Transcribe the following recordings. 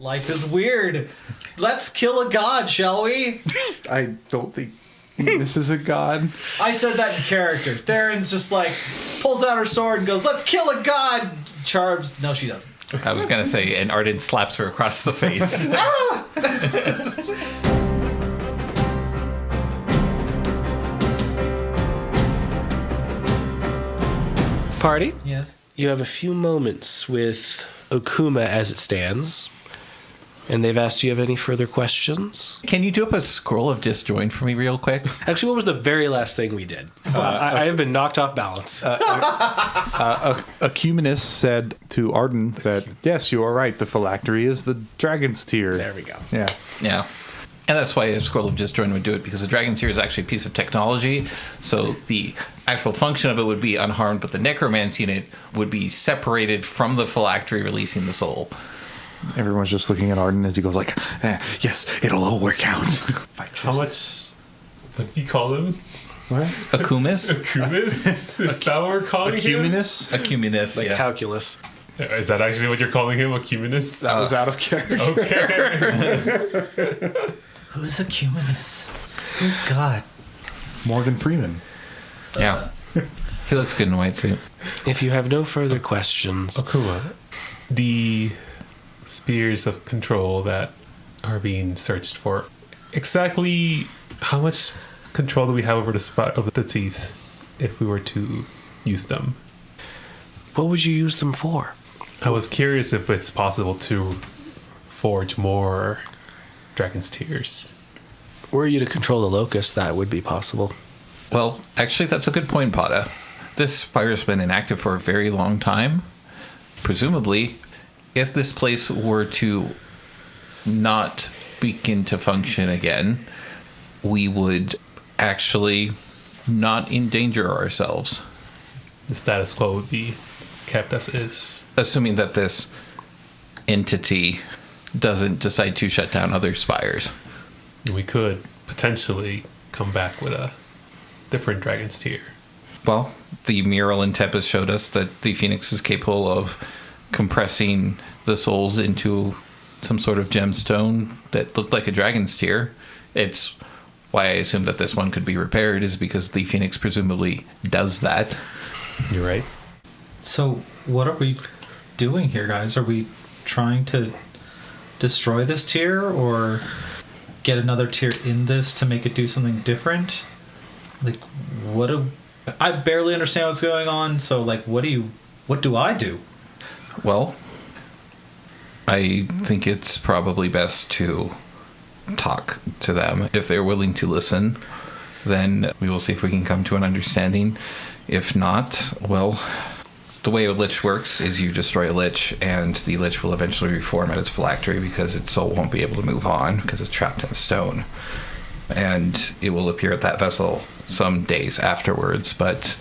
Life is weird. Let's kill a god, shall we? I don't think Meunice is a god. I said that in character. Theron's just like, pulls out her sword and goes, let's kill a god! Charms. No, she doesn't. I was going to say, and Arden slaps her across the face. Party, Yes. you have a few moments with Okuma as it stands, and they've asked you have any further questions. Can you do up a scroll of disjoint for me real quick? Actually, what was the very last thing we did? I have been knocked off balance. Meunice said to Arden that, yes, you are right, the phylactery is the dragon's tear. There we go. Yeah. Yeah. And that's why a scroll of disjoint would do it, because the dragon's tear is actually a piece of technology. So the actual function of it would be unharmed, but the necromancy in it would be separated from the phylactery, releasing the soul. Everyone's just looking at Arden as he goes like, yes, it'll all work out. How much? What do you call him? What? Akumis? Akumis? Is that what we're calling him? Meunice? Acuminus, Like yeah. calculus. Is that actually what you're calling him? Acuminus? That was out of character. Okay. Who's Ecumenus? Who's God? Morgan Freeman. Yeah. He looks good in a white suit. If you have no further questions, Okuma, the spheres of control that are being searched for, exactly how much control do we have over the spot of the teeth if we were to use them? what would you use them for? I was curious if it's possible to forge more Dragon's Tears. Were you to control the locust, that would be possible. Well, actually, that's a good point, Pada. This spire's been inactive for a very long time. Presumably, if this place were to not begin to function again, we would actually not endanger ourselves. The status quo would be kept as is. Assuming that this entity doesn't decide to shut down other spires. We could potentially come back with a different Dragon's Tear. Well, the mural in Tempest showed us that the Phoenix is capable of compressing the souls into some sort of gemstone that looked like a dragon's tear. It's why I assume that this one could be repaired, is because the Phoenix presumably does that. You're right. So, what are we doing here, guys? Are we trying to destroy this tier or get another tier in this to make it do something different? Like, I barely understand what's going on, so like what do I do? Well, I think it's probably best to talk to them. If they're willing to listen, then we will see if we can come to an understanding. If not, well, the way a lich works is you destroy a lich, and the lich will eventually reform at its phylactery because its soul won't be able to move on because it's trapped in a stone. And it will appear at that vessel some days afterwards, but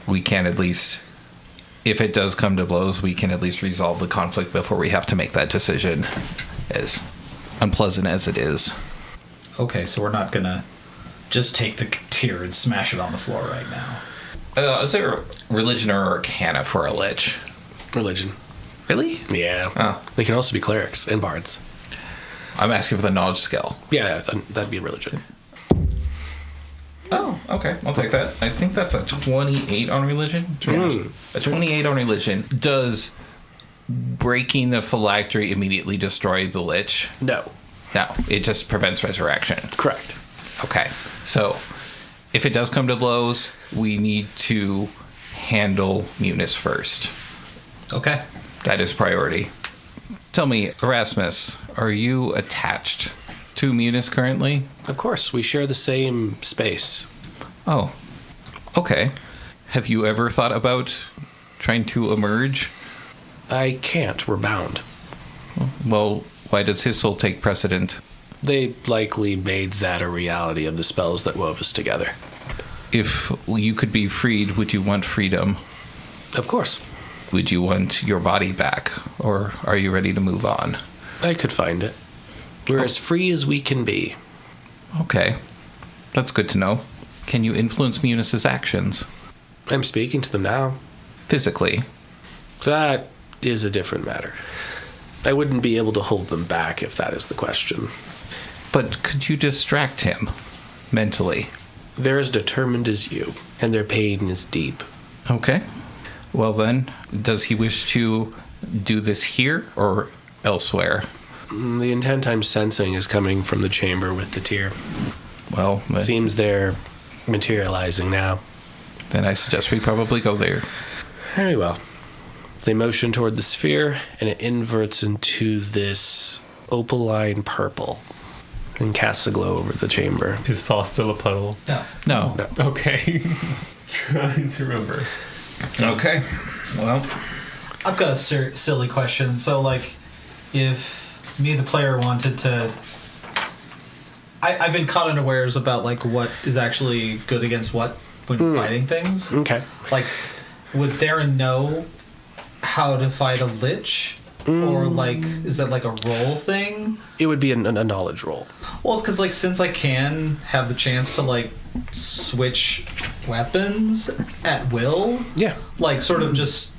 we can at least, if it does come to blows, we can at least resolve the conflict before we have to make that decision, as unpleasant as it is. Okay, so we're not gonna just take the tier and smash it on the floor right now. Is there religion or arcana for a lich? Religion. Really? Yeah. Oh. They can also be clerics and bards. I'm asking for the knowledge skill. Yeah, that'd be religion. Oh, okay. I'll take that. I think that's a 28 on religion. A 28 on religion. Does breaking the phylactery immediately destroy the lich? No. No, it just prevents resurrection. Correct. Okay. So, if it does come to blows, we need to handle Meunice first. Okay. That is priority. Tell me, Erasmus, are you attached to Meunice currently? Of course, we share the same space. Oh, okay. Have you ever thought about trying to emerge? I can't. We're bound. Well, why does his soul take precedent? They likely made that a reality of the spells that wove us together. If you could be freed, would you want freedom? Of course. Would you want your body back, or are you ready to move on? I could find it. We're as free as we can be. Okay. That's good to know. Can you influence Meunice's actions? I'm speaking to them now. Physically? That is a different matter. I wouldn't be able to hold them back if that is the question. But could you distract him mentally? They're as determined as you, and their pain is deep. Okay. Well then, does he wish to do this here or elsewhere? The intent I'm sensing is coming from the chamber with the tear. Well, Seems they're materializing now. then I suggest we probably go there. Very well. They motion toward the sphere, and it inverts into this opaline purple and casts a glow over the chamber. Is Saw still a puddle? No. No. Okay. Trying to remember. Okay. Well, I've got a silly question. So, like, if me, the player, wanted to... I've been caught unawares about, like, what is actually good against what when fighting things. Okay. Like, would Theron know how to fight a lich? Or, like, is that, like, a roll thing? It would be a knowledge roll. Well, it's because, like, since I can have the chance to, like, switch weapons at will, Yeah. like, sort of just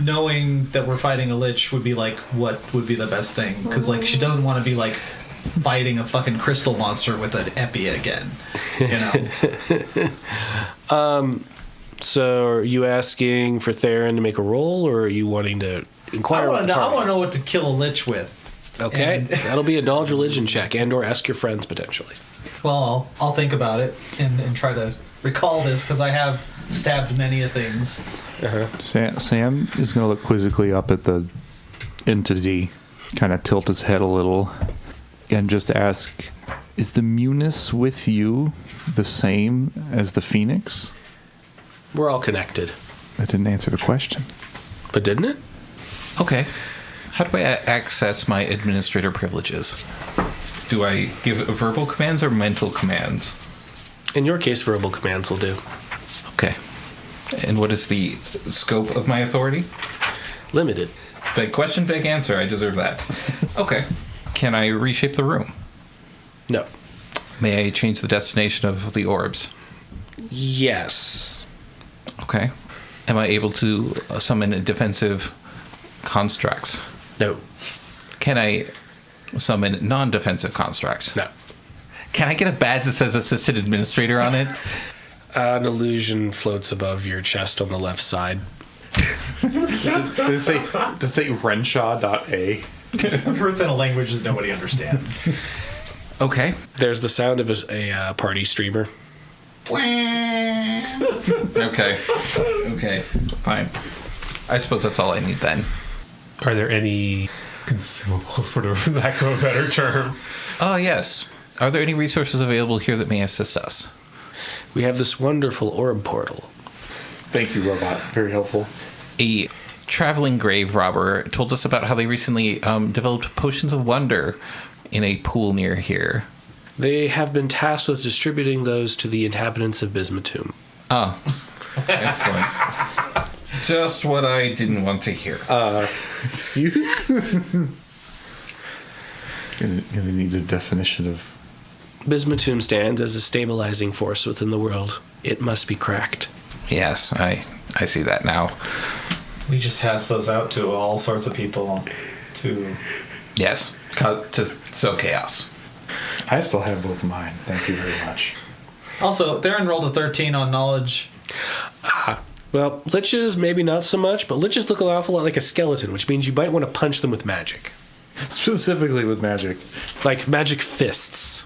knowing that we're fighting a lich would be, like, what would be the best thing. Because, like, she doesn't want to be, like, fighting a fucking crystal monster with an epi again, you know? So are you asking for Theron to make a roll, or are you wanting to inquire I with want the to party? know what to kill a lich with. Okay. And- That'll be a knowledge religion check, and or ask your friends potentially. Well, I'll think about it and try to recall this because I have stabbed many a things. Sam is going to look quizzically up at the entity, kind of tilt his head a little, and just ask, is the Meunice with you the same as the Phoenix? We're all connected. That didn't answer the question. But didn't it? okay. How do I access my administrator privileges? Do I give verbal commands or mental commands? In your case, verbal commands will do. Okay. And what is the scope of my authority? Limited. Big question, big answer. I deserve that. Okay. Can I reshape the room? No. May I change the destination of the orbs? Yes. Okay. Am I able to summon defensive constructs? No. Can I summon non-defensive constructs? No. Can I get a badge that says assistant administrator on it? An illusion floats above your chest on the left side. Does it say Renshaw.a? I'm sure it's in a language that nobody understands. Okay. There's the sound of a party streamer. Okay. Okay. Fine. I suppose that's all I need then. Are there any consumables, for the lack of a better term? Oh, yes. Are there any resources available here that may assist us? We have this wonderful orb portal. Thank you, robot. Very helpful. A traveling grave robber told us about how they recently developed potions of wonder in a pool near here. They have been tasked with distributing those to the inhabitants of Bismutoon. Oh, excellent. Just what I didn't want to hear. Excuse? Gonna need a definition of... Bismutoon stands as a stabilizing force within the world. It must be cracked. Yes, I see that now. We just pass those out to all sorts of people to... Yes, to sow chaos. I still have both of mine. Thank you very much. Also, Theron rolled a 13 on knowledge. Well, liches, maybe not so much, but liches look an awful lot like a skeleton, which means you might want to punch them with magic. Specifically with magic. Like magic fists.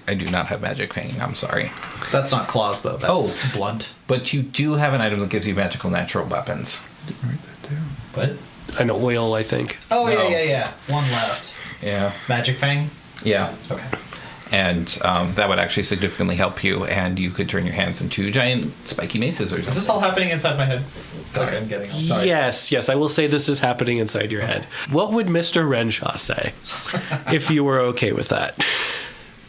I do not have magic painting, I'm sorry. That's not claws, though. That's blunt. But you do have an item that gives you magical natural weapons. Write that down. What? An oil, I think. Oh, No. yeah. One left. Yeah. Magic Fang? Yeah. Okay. And that would actually significantly help you, and you could turn your hands into giant spiky maces or something. Is this all happening inside my head? Okay, I'm getting all sorry. Yes, I will say this is happening inside your head. What would Mr. Renshaw say if you were okay with that?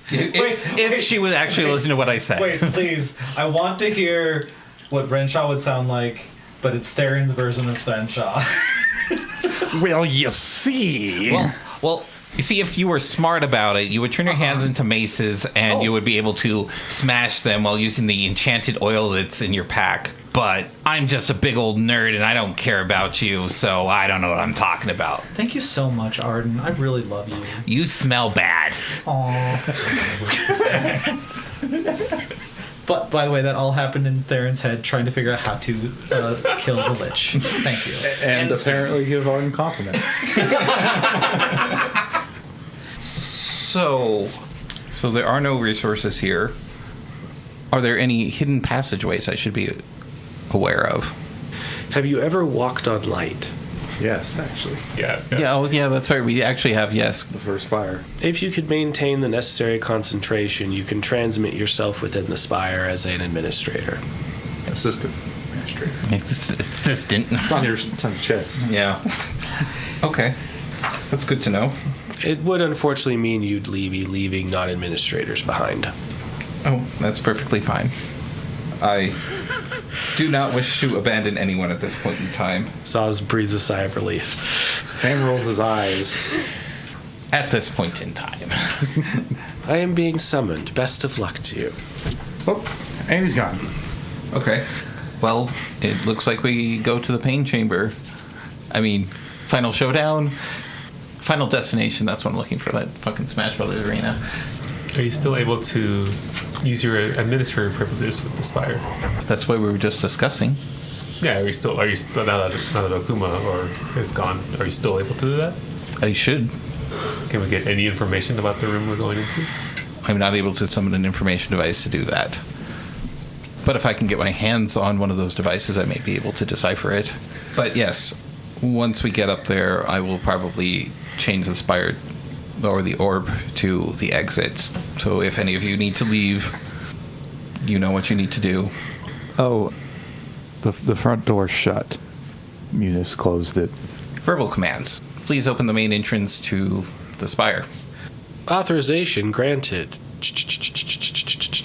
If she would actually listen to what I said. Wait, please. I want to hear what Renshaw would sound like, but it's Theron's version of Renshaw. Well, you see. Well, you see, if you were smart about it, you would turn your hands into maces, and you would be able to smash them while using the enchanted oil that's in your pack. but I'm just a big old nerd and I don't care about you, so I don't know what I'm talking about. Thank you so much, Arden. I really love you. You smell bad. Aww. But, by the way, that all happened in Theron's head trying to figure out how to kill the Lich. Thank you. And apparently give Arden compliments. So there are no resources here. Are there any hidden passageways I should be aware of? Have you ever walked on light? Yes, actually. Yeah. Yeah, that's right. We actually have, yes. The first spire. If you could maintain the necessary concentration, you can transmit yourself within the spire as an administrator. Assistant administrator. Assistant. It's on your chest. Yeah. Okay. That's good to know. It would unfortunately mean you'd be leaving non-administrators behind. Oh, that's perfectly fine. I do not wish to abandon anyone at this point in time. Saz breathes a sigh of relief. Sam rolls his eyes. At this point in time. I am being summoned. Best of luck to you. Oh, and he's gone. Okay. Well, it looks like we go to the pain chamber. I mean, final showdown, final destination. That's what I'm looking for. That fucking Smash Brothers arena. Are you still able to use your administrator privileges with the spire? That's what we were just discussing. Yeah, are you still now that Okuma is gone, are you still able to do that? I should. Can we get any information about the room we're going into? I'm not able to summon an information device to do that. But if I can get my hands on one of those devices, I may be able to decipher it. But yes, once we get up there, I will probably change the spire or the orb to the exits. So if any of you need to leave, you know what you need to do. Oh, the front door's shut. Meunice closed it. Verbal commands. Please open the main entrance to the spire. Authorization granted.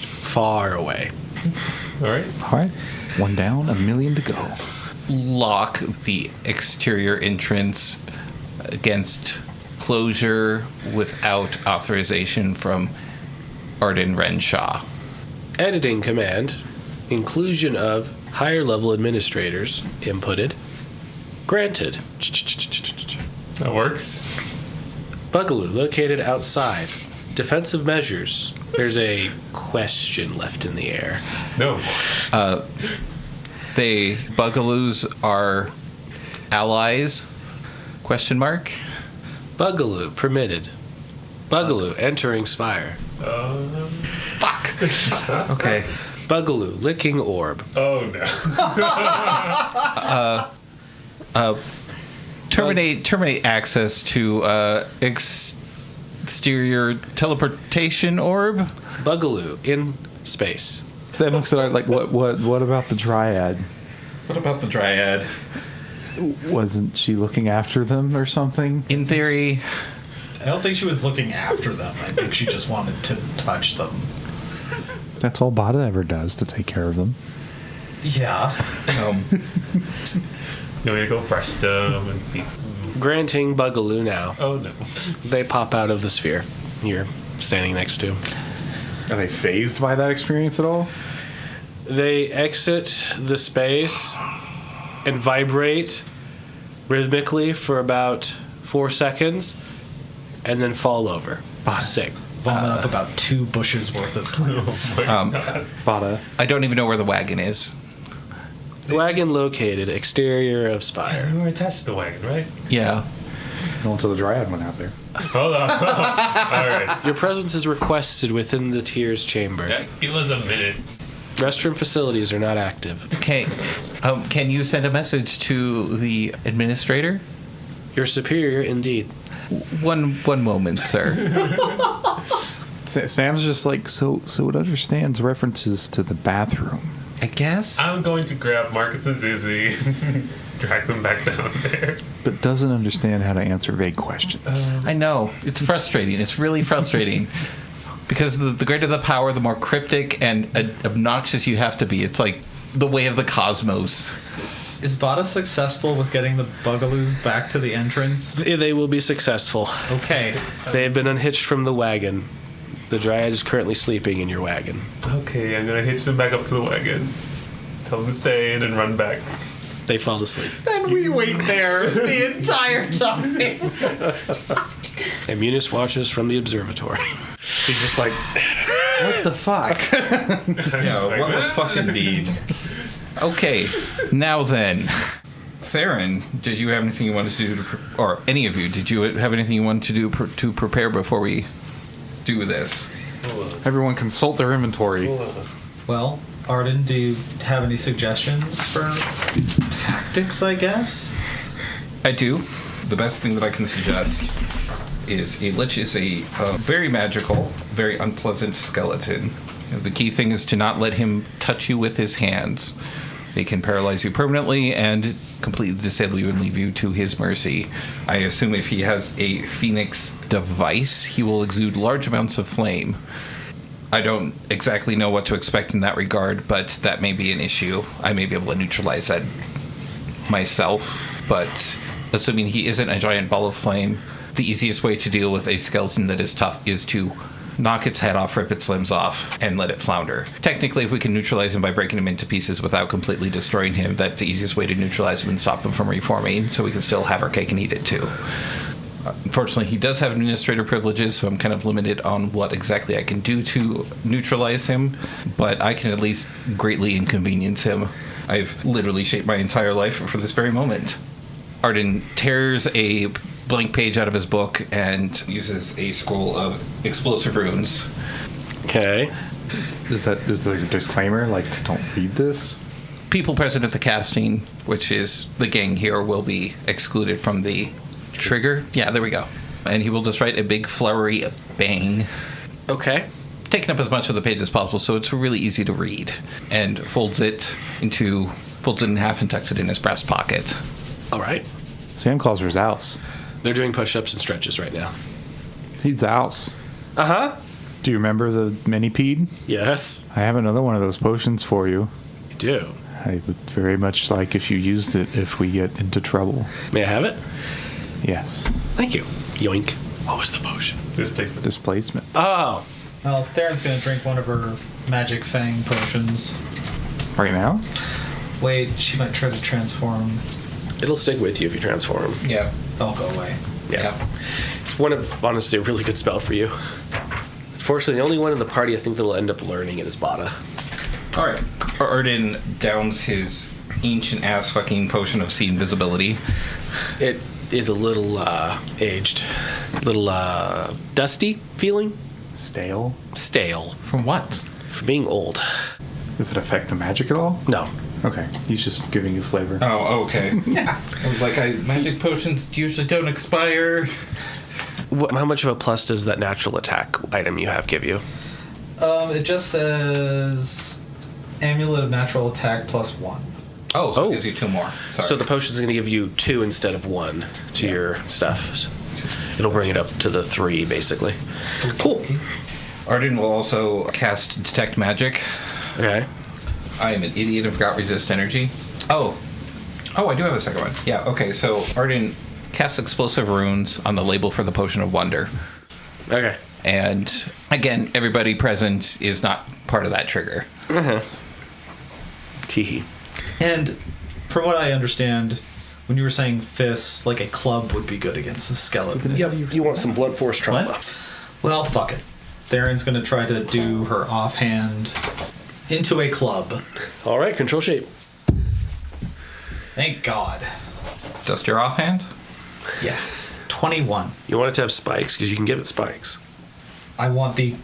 Far away. All right. All right. One down, a million to go. Lock the exterior entrance against closure without authorization from Arden Renshaw. Editing command. Inclusion of higher level administrators inputted. Granted. That works. Bugaloo located outside. Defensive measures. There's a question left in the air. No. Bugaloos are allies? Question mark? Bugaloo permitted. Bugaloo entering spire. Fuck! Okay. Bugaloo licking orb. Oh no. Terminate access to exterior teleportation orb. Bugaloo in space. Sam looks at her like, what about the Dryad? What about the Dryad? Wasn't she looking after them or something? In theory, I don't think she was looking after them. I think she just wanted to touch them. That's all Bada ever does, to take care of them. Yeah. You want me to go brush them and be... Granting Bugaloo now. Oh no. They pop out of the sphere you're standing next to. Are they phased by that experience at all? They exit the space and vibrate rhythmically for about 4 seconds and then fall over. Sick. Vomit up about 2 bushes worth of plants. Bada. I don't even know where the wagon is. Wagon located, exterior of spire. We were attached to the wagon, right? Yeah. Not until the Dryad went out there. Hold on. All right. Your presence is requested within the Tears chamber. Yeah, give us a minute. Restroom facilities are not active. Okay. Can you send a message to the administrator? Your superior, indeed. One moment, sir. Sam's just like, so it understands references to the bathroom. I guess. I'm going to grab Marcus and Susie, drag them back down there. But doesn't understand how to answer vague questions. I know. It's frustrating. It's really frustrating. Because the greater the power, the more cryptic and obnoxious you have to be. It's like the way of the cosmos. Is Bada successful with getting the Bugaloos back to the entrance? They will be successful. Okay. They have been unhitched from the wagon. The Dryad is currently sleeping in your wagon. Okay, I'm going to hitch them back up to the wagon. Tell them to stay and then run back. They fall asleep. And we wait there the entire time. And Meunice watches from the observatory. He's just like, What the fuck? Yeah, what the fuck indeed. Okay, now then. Theron, did you have anything you wanted to do or any of you, did you have anything you wanted to do to prepare before we do this? everyone consult their inventory. Well, Arden, do you have any suggestions for tactics, I guess? I do. The best thing that I can suggest is a lich is a very magical, very unpleasant skeleton. The key thing is to not let him touch you with his hands. They can paralyze you permanently and completely disable you and leave you to his mercy. I assume if he has a phoenix device, he will exude large amounts of flame. I don't exactly know what to expect in that regard, but that may be an issue. I may be able to neutralize that myself, but assuming he isn't a giant ball of flame, the easiest way to deal with a skeleton that is tough is to knock its head off, rip its limbs off, and let it flounder. Technically, if we can neutralize him by breaking him into pieces without completely destroying him, that's the easiest way to neutralize him and stop him from reforming, so we can still have our cake and eat it too. Unfortunately, he does have administrator privileges, so I'm kind of limited on what exactly I can do to neutralize him, but I can at least greatly inconvenience him. I've literally shaped my entire life for this very moment. Arden tears a blank page out of his book and uses a scroll of explosive runes. Okay. Is there a disclaimer, like, don't read this? People present at the casting, which is the gang here, will be excluded from the trigger. Yeah, there we go. And he will just write a big flowery bang, Okay. taking up as much of the page as possible, so it's really easy to read, and folds it in half and tucks it in his breast pocket. All right. Sam calls her Zouse. They're doing push-ups and stretches right now. He's Zouse. Uh-huh. Do you remember the minipede? Yes, I have another one of those potions for you. you do. I would very much like if you used it if we get into trouble. May I have it? Yes. Thank you. Yoink. What was the potion? Displacement. Displacement. Oh. Well, Theron's gonna drink one of her magic fang potions. Right now? Wait, she might try to transform. It'll stick with you if you transform. Yeah. I'll go away. Yeah. It's one of, honestly, a really good spell for you. Unfortunately, the only one in the party I think that'll end up learning it is Bada. All right. Arden downs his ancient ass fucking potion of see invisibility. It is a little aged, little dusty feeling. Stale? Stale. From what? For being old. Does it affect the magic at all? No. Okay. He's just giving you flavor. Oh, okay. Yeah. I was like, magic potions usually don't expire. How much of a plus does that natural attack item you have give you? It just says Amulet of Natural Attack +1. Oh, so Oh. it gives you 2 more. Sorry. So the potion's going to give you 2 instead of 1 to your stuff. It'll bring it up to the 3, basically. Cool. Arden will also cast Detect Magic. Okay. I am an idiot and forgot Resist Energy. Oh, I do have a second one. Yeah, okay, so Arden casts Explosive Runes on the label for the Potion of Wonder. Okay. And, again, everybody present is not part of that trigger. Teehee. And from what I understand, when you were saying fists, like a club would be good against a skeleton. Yep. You want some blunt force trauma. What? Well, fuck it. Theron's gonna try to do her offhand into a club. All right, control shape. Thank God. Just your offhand? Yeah. 21. You want it to have spikes because you can give it spikes. I want the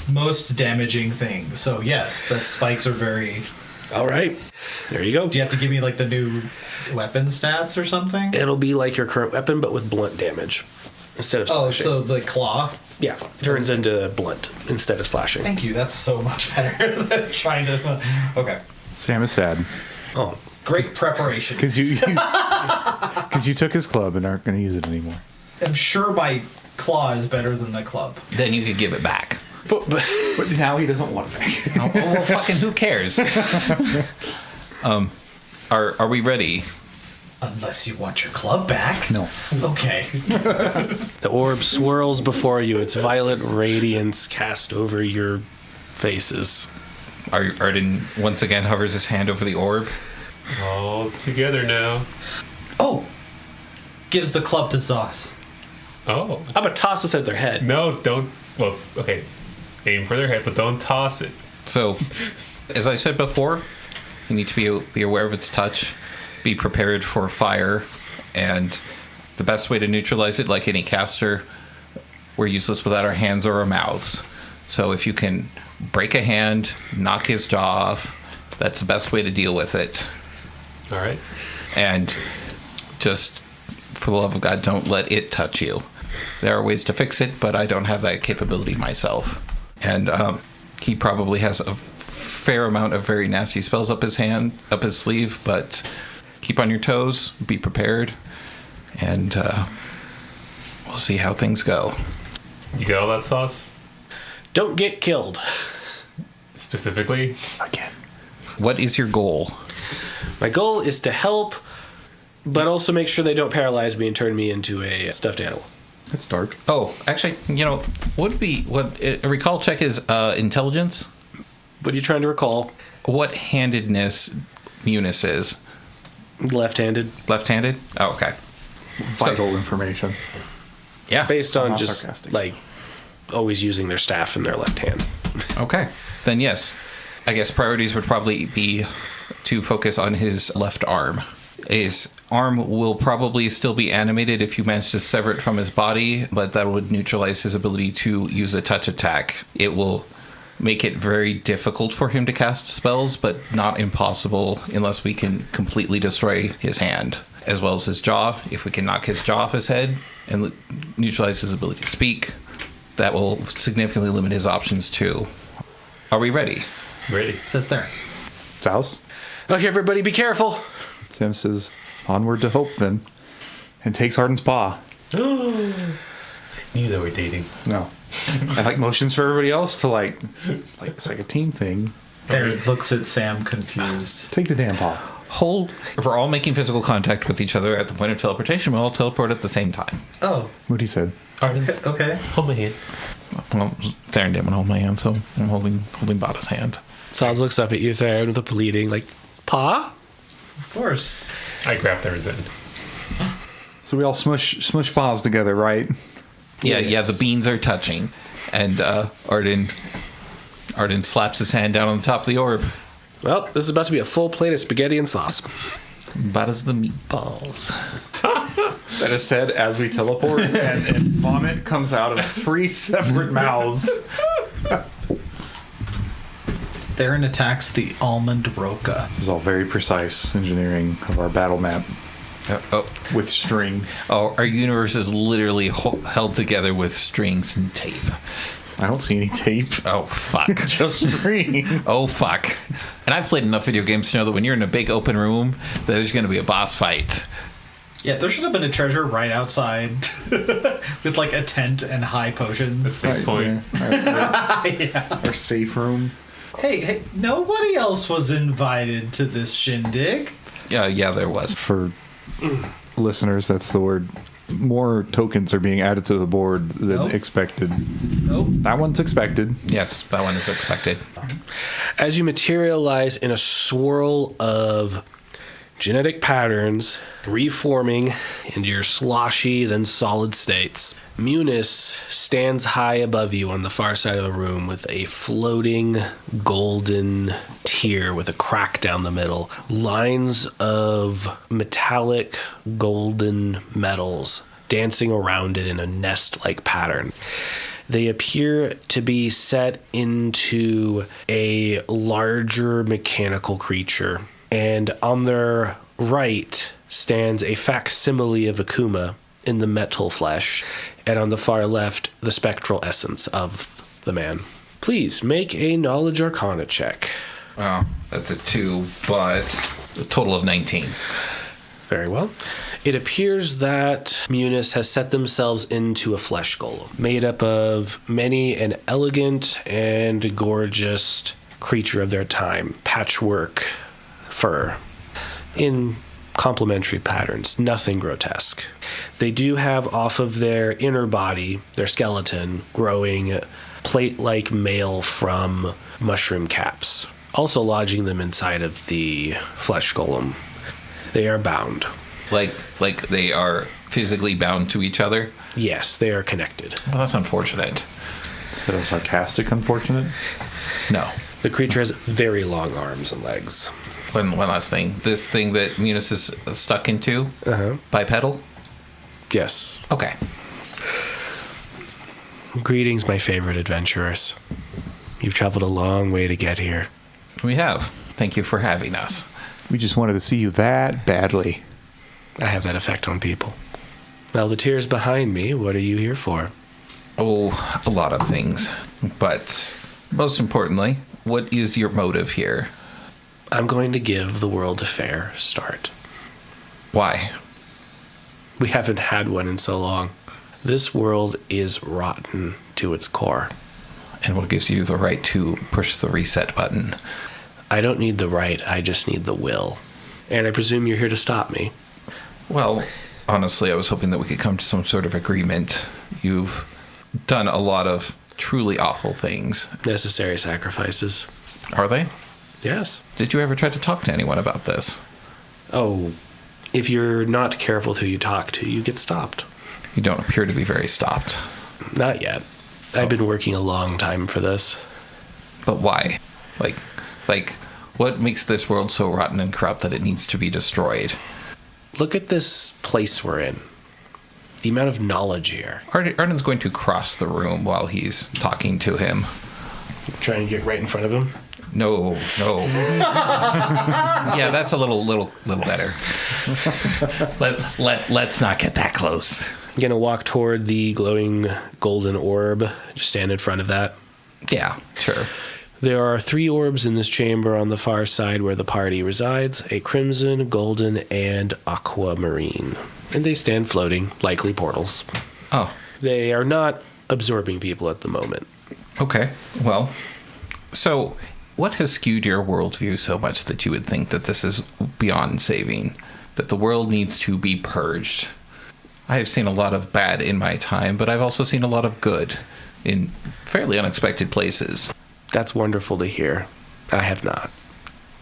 most damaging thing. So yes, that spikes are very... All right. There you go. Do you have to give me like the new weapon stats or something? It'll be like your current weapon, but with blunt damage instead of Oh, slashing. so the claw? Yeah, turns into blunt instead of slashing. Thank you. That's so much better than trying to... Okay. Sam is sad. Oh, Great preparation. Because you took his club and aren't going to use it anymore. I'm sure my claw is better than the club. Then you could give it back. but But now he doesn't want it back. Oh, well, fucking who cares? Are we ready? Unless you want your club back. No. Okay. the orb swirls before you. Its violet radiance cast over your faces. Arden once again hovers his hand over the orb. All together now. Oh! Gives the club to Zos. Oh. I'm gonna toss this at their head. No, don't. Well, okay. Aim for their head, but don't toss it. So, as I said before, you need to be aware of its touch, be prepared for fire, and the best way to neutralize it, like any caster, we're useless without our hands or our mouths. So if you can break a hand, knock his jaw off, that's the best way to deal with it. All right. And just, for the love of God, don't let it touch you. There are ways to fix it, but I don't have that capability myself. And he probably has a fair amount of very nasty spells up his sleeve, but keep on your toes, be prepared, and we'll see how things go. You got all that sauce? Don't get killed. Specifically? Again. What is your goal? My goal is to help, but also make sure they don't paralyze me and turn me into a stuffed animal. That's dark. Oh, actually, a recall check is intelligence. What are you trying to recall? What handedness Meunice is? Left-handed. Left-handed? Oh, okay. Vital information. Yeah. Based on Not just, sarcastic. like, always using their staff in their left hand. Okay. Then yes. I guess priorities would probably be to focus on his left arm. His arm will probably still be animated if you manage to sever it from his body, but that would neutralize his ability to use a touch attack. It will make it very difficult for him to cast spells, but not impossible unless we can completely destroy his hand, as well as his jaw. If we can knock his jaw off his head and neutralize his ability to speak, that will significantly limit his options too. Are we ready? Ready. Says there. Souse? Okay, everybody, be careful. Sam says, onward to hope then. And takes Arden's paw. Knew they were dating. No. I like motions for everybody else to like it's like a team thing. There looks at Sam confused. Take the damn paw. Hold. If we're all making physical contact with each other at the point of teleportation, we'll all teleport at the same time. Oh, What he said. Arden, okay. hold my hand. Well, Theron didn't hold my hand, so I'm holding Bada's hand. Saz looks up at you, Theron, with a pleading, like, Pa? Of course. I grabbed Theron's hand. So we all smush paws together, right? Yeah, the beans are touching, and Arden slaps his hand down on the top of the orb. Well, this is about to be a full plate of spaghetti and sauce. Bada's the meatballs. That is said as we teleport, and vomit comes out of 3 separate mouths. Theron attacks the almond roca. This is all very precise engineering of our battle map with string. Our universe is literally held together with strings and tape. I don't see any tape. Oh, fuck. Just string. Oh, fuck. And I've played enough video games to know that when you're in a big open room, there's going to be a boss fight. Yeah, there should have been a treasure right outside with like a tent and high potions. That's the point. Our safe room. Hey, nobody else was invited to this shindig. Yeah, there was. For listeners, that's the word. More tokens are being added to the board than Nope. expected. Nope. That one's expected. Yes, that one is expected. As you materialize in a swirl of genetic patterns, reforming into your sloshy, then solid states, Meunice stands high above you on the far side of the room with a floating golden tear with a crack down the middle. Lines of metallic golden metals dancing around it in a nest-like pattern. They appear to be set into a larger mechanical creature. And on their right stands a facsimile of Akuma in the metal flesh. And on the far left, the spectral essence of the man. Please make a knowledge arcana check. Oh, that's a 2, but a total of 19. Very well. It appears that Meunice has set themselves into a flesh golem, made up of many an elegant and gorgeous creature of their time, patchwork fur, in complementary patterns, nothing grotesque. They do have off of their inner body, their skeleton, growing plate-like mail from mushroom caps. also lodging them inside of the flesh golem. They are bound. Like they are physically bound to each other? Yes, they are connected. Well, that's unfortunate. Is that a sarcastic unfortunate? No. The creature has very long arms and legs. One last thing. This thing that Meunice is stuck into, bipedal? Yes. Okay. Greetings, my favorite adventurers. You've traveled a long way to get here. We have. Thank you for having us. We just wanted to see you that badly. I have that effect on people. Well, the tears behind me, what are you here for? Oh, a lot of things. But most importantly, what is your motive here? I'm going to give the world a fair start. Why? We haven't had one in so long. This world is rotten to its core. And what gives you the right to push the reset button? I don't need the right, I just need the will. And I presume you're here to stop me. Well, honestly, I was hoping that we could come to some sort of agreement. You've done a lot of truly awful things. Necessary sacrifices. Are they? Yes. Did you ever try to talk to anyone about this? Oh, if you're not careful with who you talk to, you get stopped. You don't appear to be very stopped. Not yet. I've been working a long time for this. But why? Like, what makes this world so rotten and corrupt that it needs to be destroyed? Look at this place we're in. The amount of knowledge here. Arden's going to cross the room while he's talking to him. Trying to get right in front of him. No. Yeah, that's a little better. Let's not get that close. I'm gonna walk toward the glowing golden orb. Just stand in front of that. Yeah, sure. There are 3 orbs in this chamber on the far side where the party resides, a crimson, golden, and aquamarine. And they stand floating, likely portals. Oh, They are not absorbing people at the moment. okay. Well, so what has skewed your worldview so much that you would think that this is beyond saving? That the world needs to be purged? I have seen a lot of bad in my time, but I've also seen a lot of good in fairly unexpected places. That's wonderful to hear. I have not.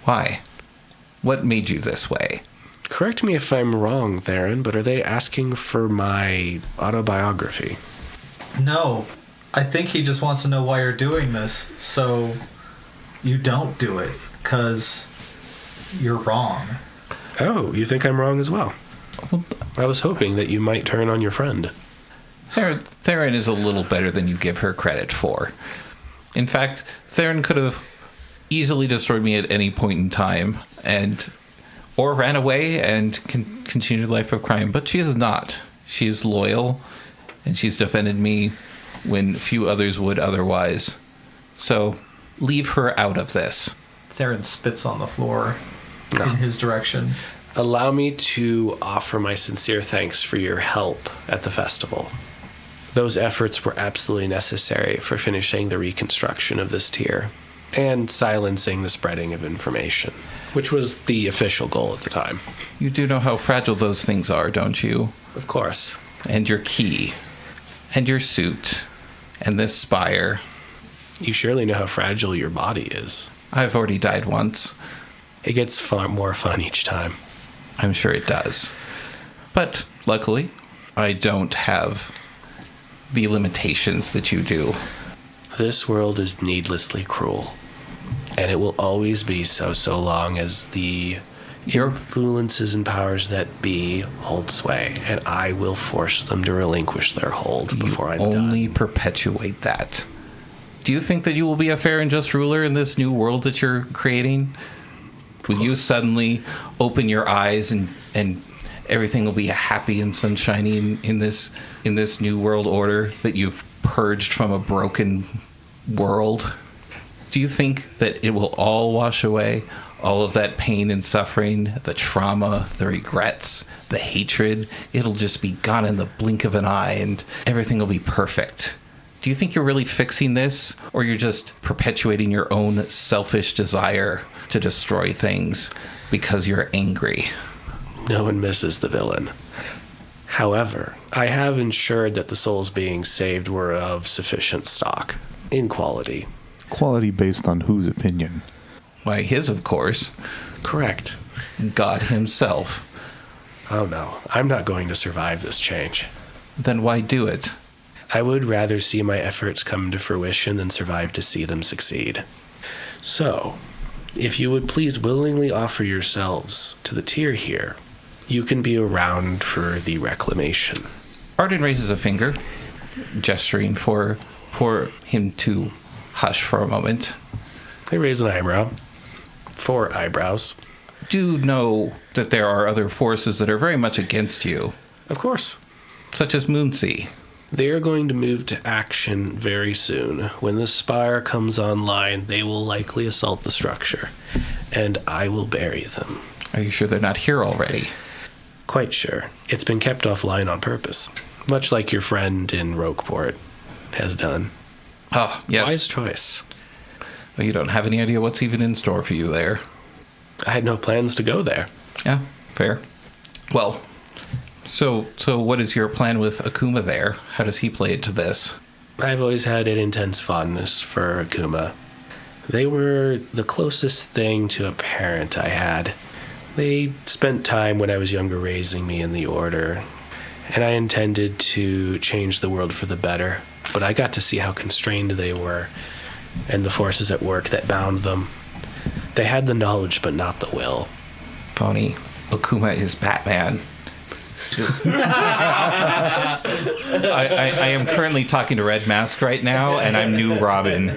Why? What made you this way? Correct me if I'm wrong, Theron, but are they asking for my autobiography? No, I think he just wants to know why you're doing this, so you don't do it, because you're wrong. Oh, you think I'm wrong as well? I was hoping that you might turn on your friend. Theron is a little better than you give her credit for. In fact, Theron could have easily destroyed me at any point in time, or ran away and continued a life of crime, but she is not. She is loyal, and she's defended me when few others would otherwise. So, leave her out of this. Theron spits on the floor in his direction. Allow me to offer my sincere thanks for your help at the festival. Those efforts were absolutely necessary for finishing the reconstruction of this tier and silencing the spreading of information, which was the official goal at the time. You do know how fragile those things are, don't you? Of course. And your key, and your suit, and this spire. You surely know how fragile your body is. I've already died once. It gets far more fun each time. I'm sure it does. But luckily, I don't have the limitations that you do. This world is needlessly cruel, and it will always be so long as the influences and powers that be hold sway, and I will force them to relinquish their hold before I'm only done. perpetuate that. Do you think that you will be a fair and just ruler in this new world that you're creating? Will you suddenly open your eyes and everything will be happy and sunshiny in this new world order that you've purged from a broken world? Do you think that it will all wash away? All of that pain and suffering, the trauma, the regrets, the hatred, it'll just be gone in the blink of an eye and everything will be perfect. Do you think you're really fixing this, or you're just perpetuating your own selfish desire to destroy things because you're angry? No one misses the villain. However, I have ensured that the souls being saved were of sufficient stock, in quality. Quality based on whose opinion? Why, his, of course. Correct. God himself. Oh no, I'm not going to survive this change. Then why do it? I would rather see my efforts come to fruition than survive to see them succeed. So, if you would please willingly offer yourselves to the tier here, you can be around for the reclamation. Arden raises a finger, gesturing for him to hush for a moment. I raise an eyebrow. 4 eyebrows. Do know that there are other forces that are very much against you, Of course. such as Meunice. They are going to move to action very soon. When the spire comes online, they will likely assault the structure, and I will bury them. Are you sure they're not here already? Quite sure. It's been kept offline on purpose, much like your friend in Rogueport has done. Oh, yes. Wise choice. Well, you don't have any idea what's even in store for you there. I had no plans to go there. Yeah, fair. Well, so what is your plan with Akuma there? How does he play into this? I've always had an intense fondness for Akuma. They were the closest thing to a parent I had. They spent time when I was younger raising me in the Order, and I intended to change the world for the better, but I got to see how constrained they were and the forces at work that bound them. They had the knowledge, but not the will. Pony, Akuma is Batman. I am currently talking to Red Mask right now, and I'm new Robin.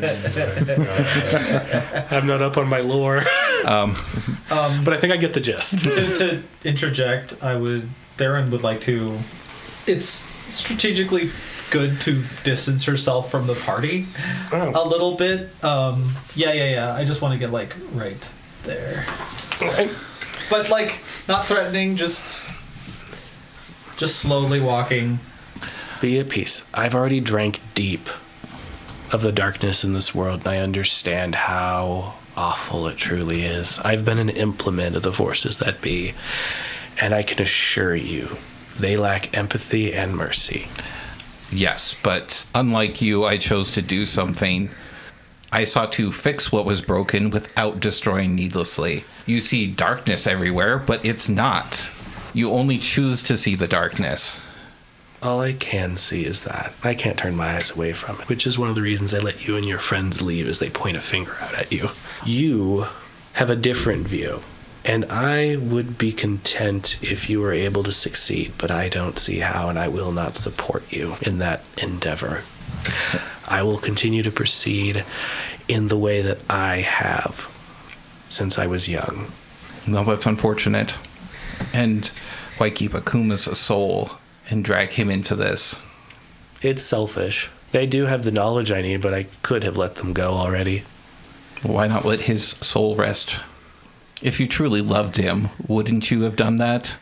I'm not up on my lore. But I think I get the gist. To interject, Theron would like to. It's strategically good to distance herself from the party a little bit. Yeah. I just want to get like right there, Okay. but like not threatening, just slowly walking. Be at peace. I've already drank deep of the darkness in this world, and I understand how awful it truly is. I've been an implement of the forces that be, and I can assure you, they lack empathy and mercy. Yes, but unlike you, I chose to do something. I sought to fix what was broken without destroying needlessly. You see darkness everywhere, but it's not. You only choose to see the darkness. All I can see is that. I can't turn my eyes away from it, which is one of the reasons I let you and your friends leave as they point a finger out at you. You have a different view, and I would be content if you were able to succeed, but I don't see how, and I will not support you in that endeavor. I will continue to proceed in the way that I have since I was young. No, that's unfortunate. And why keep Akuma's soul and drag him into this? It's selfish. They do have the knowledge I need, but I could have let them go already. Why not let his soul rest? If you truly loved him, wouldn't you have done that?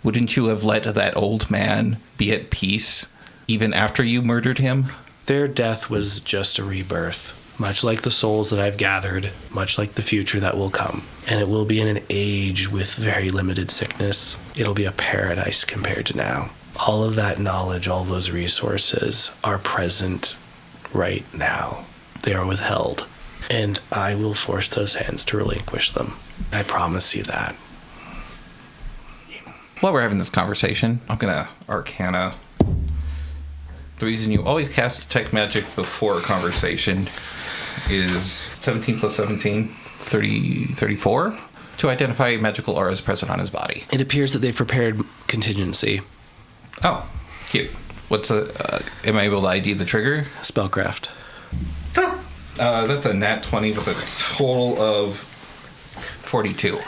Wouldn't you have let that old man be at peace even after you murdered him? Their death was just a rebirth, much like the souls that I've gathered, much like the future that will come. And it will be in an age with very limited sickness. It'll be a paradise compared to now. All of that knowledge, all those resources are present right now. They are withheld. And I will force those hands to relinquish them. I promise you that. While we're having this conversation, I'm going to Arcana. The reason you always cast Detect Magic before a conversation is 17 plus 17, 34, to identify magical auras present on his body. It appears that they've prepared contingency. Oh, cute. Am I able to ID the trigger? Spellcraft. That's a nat 20 with a total of 42.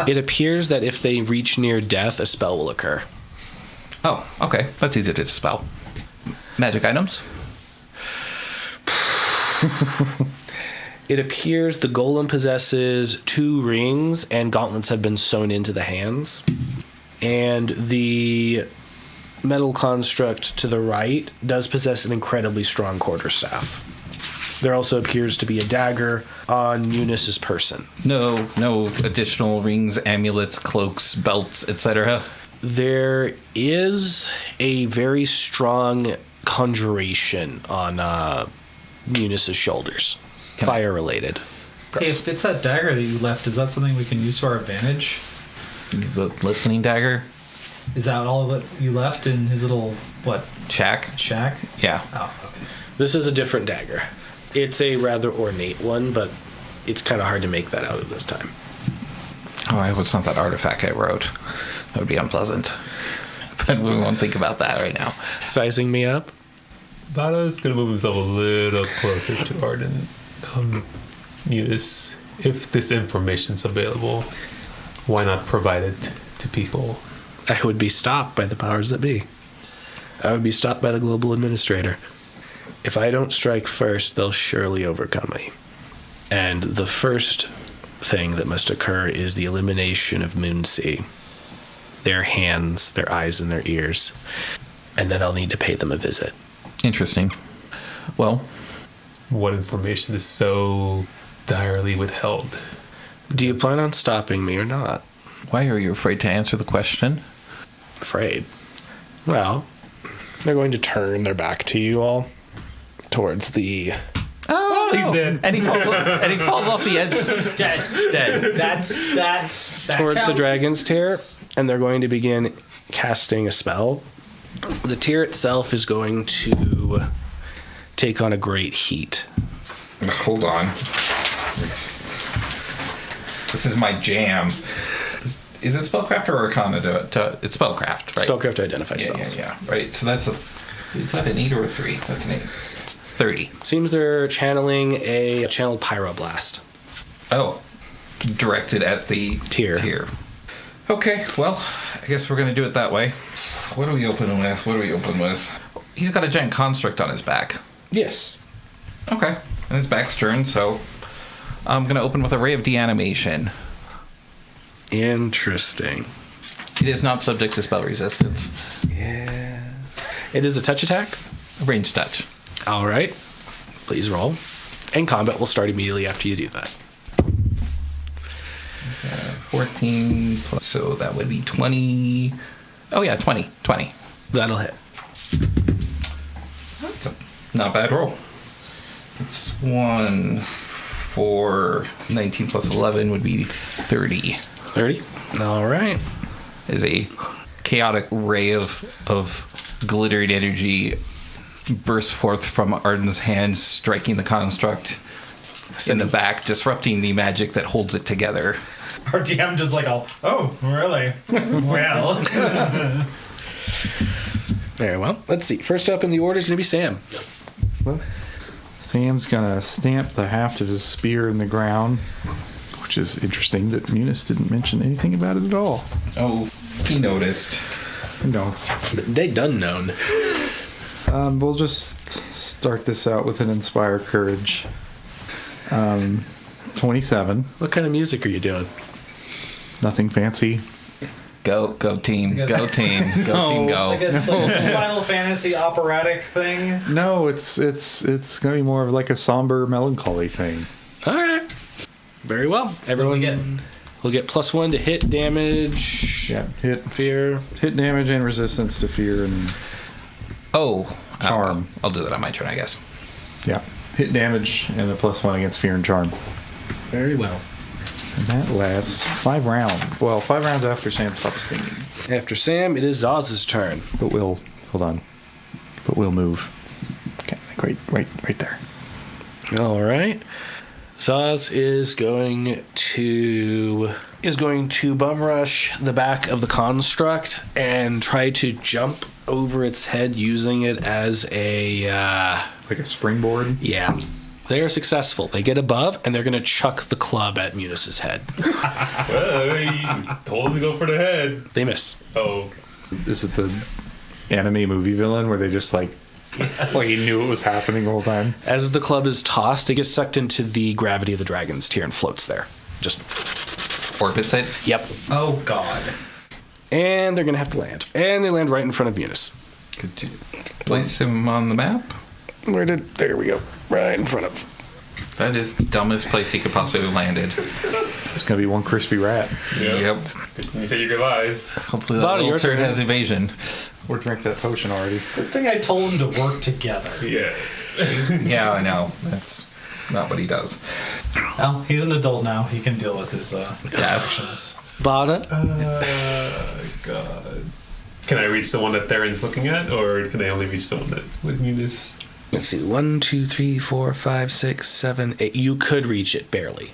It appears that if they reach near death, a spell will occur. Oh, okay. That's easy to dispel. Magic items? It appears the golem possesses 2 rings and gauntlets have been sewn into the hands. And the metal construct to the right does possess an incredibly strong quarterstaff. There also appears to be a dagger on Meunice's person. No additional rings, amulets, cloaks, belts, etc. There is a very strong conjuration on Meunice's shoulders. Fire related. Hey, if it's that dagger that you left, is that something we can use to our advantage? The listening dagger? Is that all that you left in his little, Shack? shack? Yeah. Oh, okay. This is a different dagger. It's a rather ornate one, but it's kind of hard to make that out at this time. Oh, I hope it's not that artifact I wrote. That would be unpleasant. But we won't think about that right now. Sizing me up? Vada's gonna move himself a little closer to Arden. Meunice, if this information's available, why not provide it to people? I would be stopped by the powers that be. I would be stopped by the global administrator. If I don't strike first, they'll surely overcome me. And the first thing that must occur is the elimination of Moonsea. Their hands, their eyes, and their ears. And then I'll need to pay them a visit. Interesting. Well, What information is so direly withheld? Do you plan on stopping me or not? why are you afraid to answer the question? Afraid. Well, they're going to turn their back to you all towards the... Oh, he's dead. And he falls off the edge. He's dead. Dead. That towards the counts. dragon's tear, and they're going to begin casting a spell. The tear itself is going to take on a great heat. Hold on. This is my jam. Is it spellcraft or arcana? It's spellcraft, right? Spellcraft to identify Yeah, spells. yeah. Right. So that's is that an 8 or a 3? That's an 8. 30. Seems they're channeling a channeled pyroblast. Oh. Directed at the Tear. Okay, well, I guess we're going to do it that way. What do we open with? He's got a giant construct on his back. Yes. Okay. And his back's turned, so I'm going to open with a ray of deanimation. Interesting. It is not subject to spell resistance. Yeah. It is a touch attack. Range touch. All right. Please roll. And combat will start immediately after you do that. 14 plus, so that would be 20. Oh yeah, 20. That'll hit. That's a not bad roll. It's 1 for 19 plus 11 would be 30. 30. All right. Is a chaotic ray of glittering energy bursts forth from Arden's hands, striking the construct in the back, disrupting the magic that holds it together. Our DM just like, oh, really? Well. Very well. Let's see. First up in the order is going to be Sam. Sam's gonna stamp the haft of his spear in the ground, which is interesting that Meunice didn't mention anything about it at all. Oh, he noticed. No. They done known. We'll just start this out with an Inspire Courage. 27. What kind of music are you doing? Nothing fancy. Go team, go team, go team, go. Like a Final Fantasy operatic thing. No, it's gonna be more of like a somber melancholy thing. All right. Very well. Everyone will get +1 to hit damage. Yeah, hit Fear. damage and resistance to fear and Charm. I'll do that on my turn, I guess. yeah, hit damage and a +1 against fear and charm. Very well. And that lasts 5 rounds. Well, 5 rounds after Sam stops singing. After Sam, it is Zaz's turn. But we'll move. Okay, like right there. All right. Zaz is going to bum rush the back of the construct and try to jump over its head using it as a Like a springboard. yeah. They are successful. They get above and they're going to chuck the club at Meunice's head. Well, you told him to go for the head. They miss. Oh, Is it the anime movie villain where they just like he knew it was happening the whole time? As the club is tossed, it gets sucked into the gravity of the dragon's tear and floats there. Just Orbits it. yep. Oh, God. And they're going to have to land. And they land right in front of Meunice. Could you place him on the map? There we go. Right in front of. That is the dumbest place he could possibly have landed. It's gonna be one crispy rat. Yep. you say your goodbyes. Hopefully that Bottle, little your turd turn. has evasion. Or drink that potion already. Good thing I told him to work together. Yes. Yeah, I know. That's not what he does. Well, he's an adult now. He can deal with his actions. Bada? God. Can I reach the one that Theron's looking at, or can I only reach the one that's with Meunice? Let's see. 1, 2, 3, 4, 5, 6, 7, 8. You could reach it barely.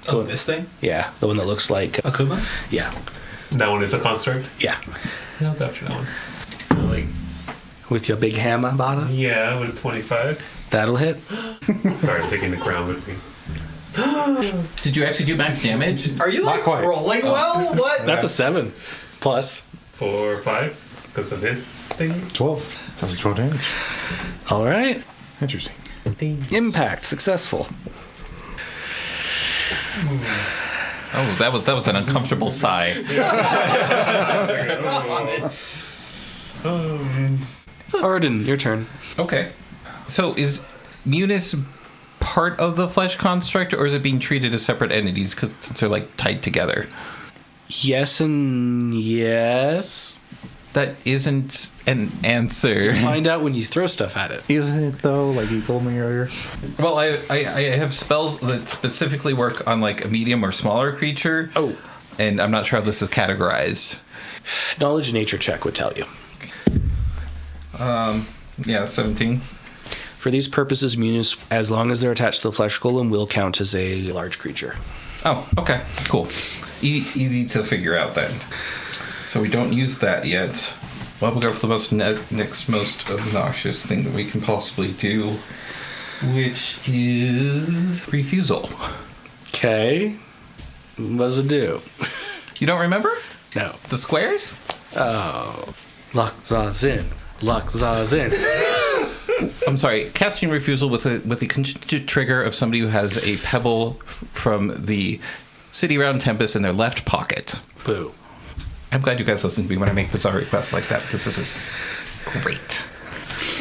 Oh, this thing? Yeah, the one that looks like Akuma? Yeah, That one is a construct? yeah. Yeah, I'll go after that one. Like, With your big hammer, Bada? yeah, with 25. That'll hit. Sorry, I'm taking the crown with me. Did you actually do max damage? Are you like quite. rolling well? What? That's a 7 plus. 4 or 5, because of his thing. 12. Sounds like 12 damage. All right. Interesting. Impact successful. Oh, that was an uncomfortable sigh. Arden, your turn. Okay. So is Meunice part of the flesh construct, or is it being treated as separate entities because they're like tied together? Yes and yes. That isn't an answer. Find out when you throw stuff at it. Isn't it though? Like you told me earlier. Well, I have spells that specifically work on like a medium or smaller creature. Oh. And I'm not sure how this is categorized. Knowledge nature check would tell you. Yeah, 17. For these purposes, Meunice, as long as they're attached to the flesh golem, will count as a large creature. Oh, okay, cool. Easy to figure out then. So we don't use that yet. Well, we'll go for the next most obnoxious thing that we can possibly do, which is refusal. Okay. What does it do? You don't remember? No. The squares? Oh. Luck-za-zin. Luck-za-zin. I'm sorry. Casting refusal with the contingent trigger of somebody who has a pebble from the city round Tempest in their left pocket. Boo. I'm glad you guys listen to me when I make bizarre requests like that, because this is great.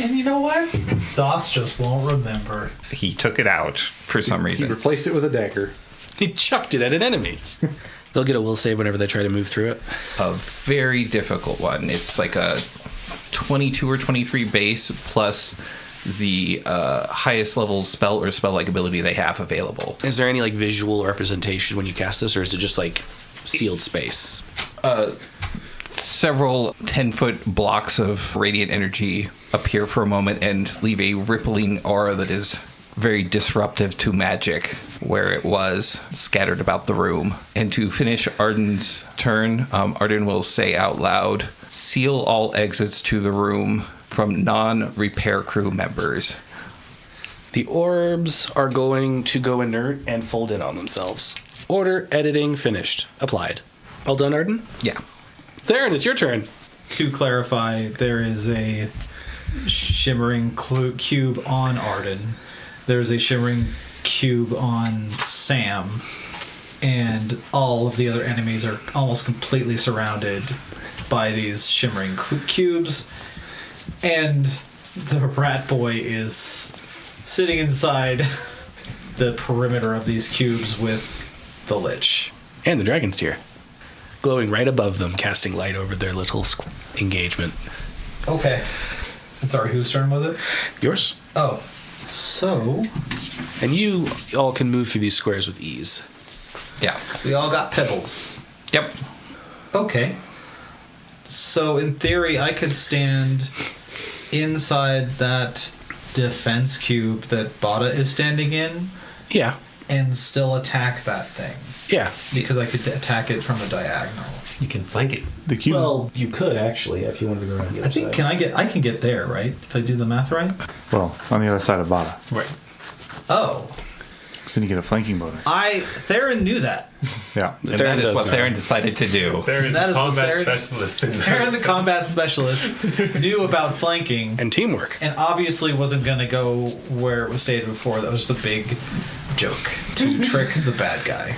And you know what? Zos just won't remember. He took it out for some He reason. replaced it with a dagger. He chucked it at an enemy. They'll get a will save whenever they try to move through it. A very difficult one. It's like a 22 or 23 base plus the highest level spell or spell-like ability they have available. Is there any like visual representation when you cast this, or is it just like sealed space? Several 10-foot blocks of radiant energy appear for a moment and leave a rippling aura that is very disruptive to magic where it was scattered about the room. And to finish Arden's turn, Arden will say out loud, "Seal all exits to the room from non-repair crew members." The orbs are going to go inert and fold in on themselves. Order, editing, finished. Applied. All done, Arden? Yeah. Theron, it's your turn. To clarify, there is a shimmering cube on Arden. There's a shimmering cube on Sam. And all of the other enemies are almost completely surrounded by these shimmering cubes. And the rat boy is sitting inside the perimeter of these cubes with the Lich. And the dragon's tear. Glowing right above them, casting light over their little engagement. Okay. And sorry, whose turn was it? Yours. Oh. So, And you all can move through these squares with ease. Yeah. we all got pebbles. Yep. Okay. So, in theory, I could stand inside that defense cube that Bada is standing in Yeah. and still attack that thing. Yeah. Because I could attack it from a diagonal. You can flank it. The cubes. Well, you could actually if you wanted to go around the other I think side. I can get there, right? If I do the math right? Well, on the other side of Bada. Right. Oh. So then you get a flanking bonus. Theron knew that. Yeah. And Theron that is does what know. Theron decided to do. Theron's That a is what combat Theron- specialist. Theron, the combat specialist, knew about flanking. And teamwork. And obviously wasn't going to go where it was stated before. That was just a big joke to trick the bad guy.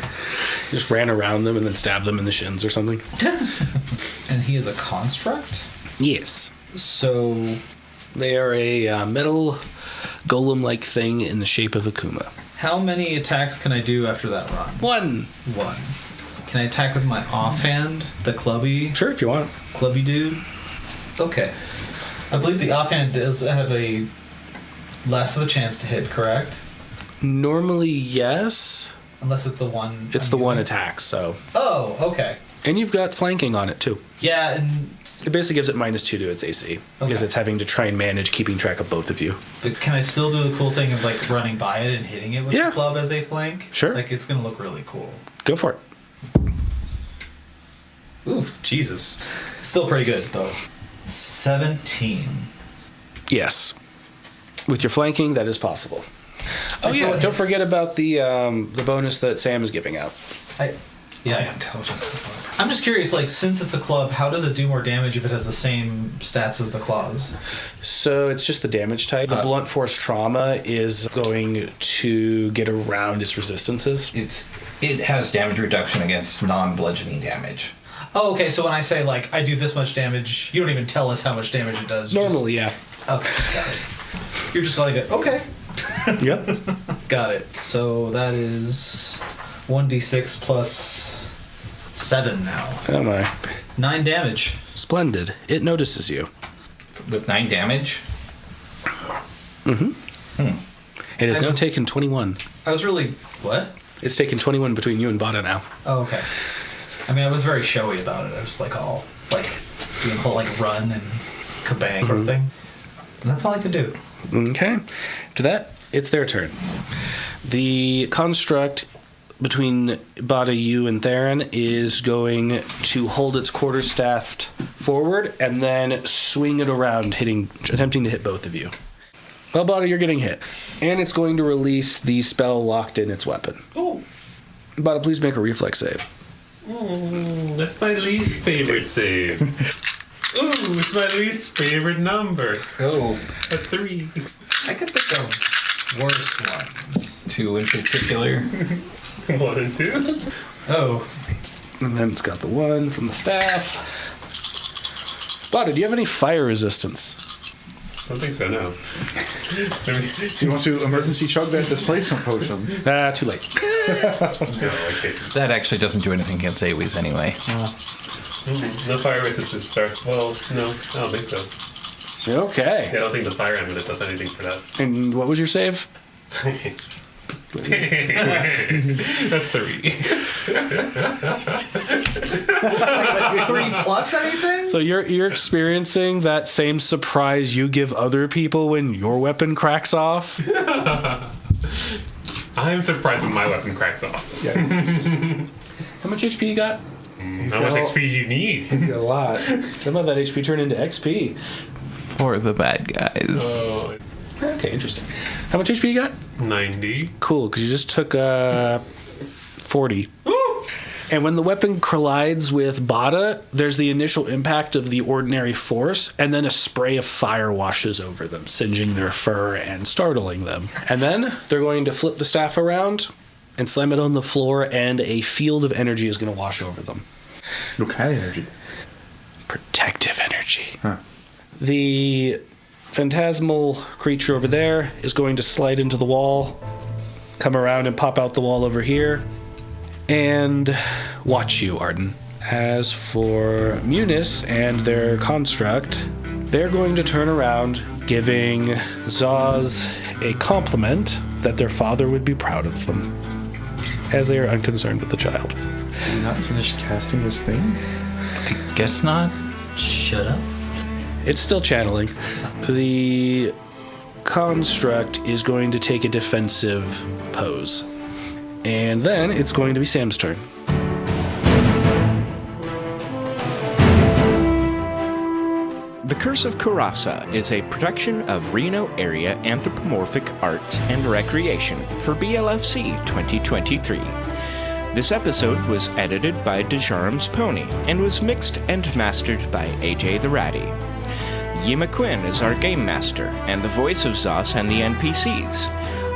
Just ran around them and then stabbed them in the shins or something. And he is a construct? Yes. So, They are a metal golem-like thing in the shape of a Kuma. how many attacks can I do after that run? 1. One. Can I attack with my offhand, the clubby Sure, if you want. dude? Okay. I believe the offhand does have a less of a chance to hit, correct? Normally, yes. Unless it's the one. It's the one attack, so. Oh, okay. And you've got flanking on it, too. Yeah, and. It basically gives it -2 to its AC. Because Okay. it's having to try and manage keeping track of both of you. But can I still do the cool thing of like running by it and hitting it with Yeah. the club as they flank? Sure. Like it's gonna look really cool. Go for it. Ooh, Jesus. It's still pretty good though. 17. Yes. With your flanking, that is possible. Oh, That's yeah. all it Don't hits. forget about the bonus that Sam is giving out. Yeah. Intelligence. I'm just curious, like, since it's a club, how does it do more damage if it has the same stats as the claws? So it's just the damage type. The blunt force trauma is going to get around its resistances. It has damage reduction against non-bludgeoning damage. Oh, okay. So when I say like I do this much damage, you don't even tell us how much damage it does. You Normally, yeah. Just, okay, got it. You're just like, okay, Yep. got it. So that is 1d6 plus 7 now. Oh my. 9 damage. Splendid. It notices you. With 9 damage? It has I now was- taken 21. I was really what? It's taken 21 between you and Bada now. Oh, okay. I mean, I was very showy about it. I was like all like doing the whole like run and kabang or thing. And that's all I could do. Okay. To that, it's their turn. The construct between Bada, you, and Theron is going to hold its quarterstaff forward and then swing it around, attempting to hit both of you. Well, Bada, you're getting hit. And it's going to release the spell locked in its weapon. Oh, Bada, please make a reflex save. that's my least favorite save. Ooh, it's my least favorite number. Oh, A 3. I could think of worse ones. 2 in particular. 1 and 2. Oh, And then it's got the 1 from the staff. Bada, do you have any fire resistance? I don't think so, no. Do you want to emergency chug that displacement potion? Too late. No, I can't. That actually doesn't do anything against AoEs anyway. No fire resistance starts. Well, no, I don't think so. Okay. Yeah, I don't think the fire amulet does anything for that. And what was your save? A 3. 3 plus anything? So you're experiencing that same surprise you give other people when your weapon cracks off? I'm surprised when my weapon cracks off. How much HP you got? How much XP you need? He's got a lot. Some of that HP turned into XP. For the bad guys. Oh, Okay, interesting. How much HP you got? 90. Cool, because you just took 40. And when the weapon collides with Bada, there's the initial impact of the ordinary force, and then a spray of fire washes over them, singeing their fur and startling them. And then they're going to flip the staff around and slam it on the floor, and a field of energy is going to wash over them. What kind of energy? Protective energy. Huh. The phantasmal creature over there is going to slide into the wall, come around and pop out the wall over here, and watch you, Arden. As for Meunice and their construct, they're going to turn around, giving Zaz a compliment that their father would be proud of them, as they are unconcerned with the child. Did he not finish casting his thing? I guess not. Shut up. It's still channeling. The construct is going to take a defensive pose. And then it's going to be Sam's turn. The Curse of Coeurasa is a production of Reno Area Anthropomorphic Arts and Recreation for BLFC 2023. This episode was edited by Dejarum's Pony and was mixed and mastered by AJ the Ratty. Yima Quinn is our game master and the voice of Zos and the NPCs.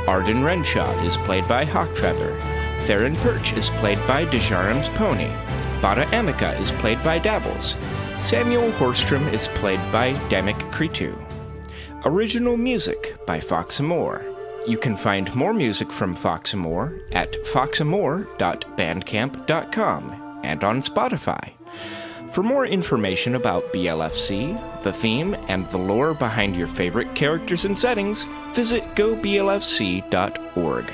Arden Renshaw is played by Hawkfeather. Theron Perch is played by Dejarum's Pony. Bada Amica is played by Dabbles. Samuel Horstrom is played by Demic Cretu. Original music by Foxamore. You can find more music from Foxamore at foxamore.bandcamp.com and on Spotify. For more information about BLFC, the theme, and the lore behind your favorite characters and settings, visit goblfc.org.